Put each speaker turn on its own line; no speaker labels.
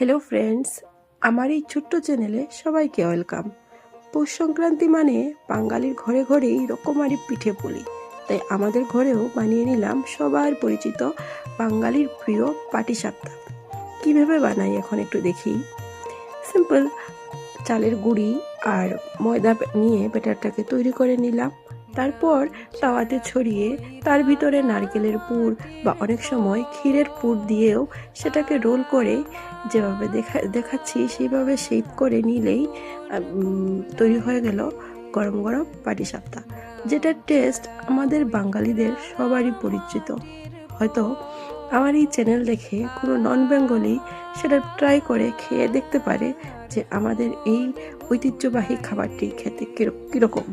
Hello friends, আমার এই ছোট্ট চ্যানেলে সবাইকে ওয়েলকাম। পৌষ সংক্রান্তি মানে বাঙালির ঘরে ঘরেই রকমারি পিঠে পুলি, তাই আমাদের ঘরেও বানিয়ে নিলাম সবার পরিচিত বাঙালির প্রিয় পাটিসাপটা। কীভাবে বানাই এখন একটু দেখি। সিম্পল, চালের গুঁড়ি আর ময়দা নিয়ে ব্যাটারটাকে তৈরি করে নিলাম। তারপর তাওয়াতে ছড়িয়ে তার ভিতরে নারকেলের পুর বা অনেক সময় ক্ষীরের পুর দিয়েও সেটাকে রোল করে যেভাবে দেখাচ্ছি সেইভাবে শেপ করে নিলেই তৈরি হয়ে গেল গরম গরম পাটিসাপটা, যেটার টেস্ট আমাদের বাঙালিদের সবারই পরিচিত। হয়তো আমার এই চ্যানেল দেখে কোনো নন বেঙ্গলি সেটা ট্রাই করে খেয়ে দেখতে পারে যে আমাদের এই ঐতিহ্যবাহী খাবারটি খেতে কীরকম।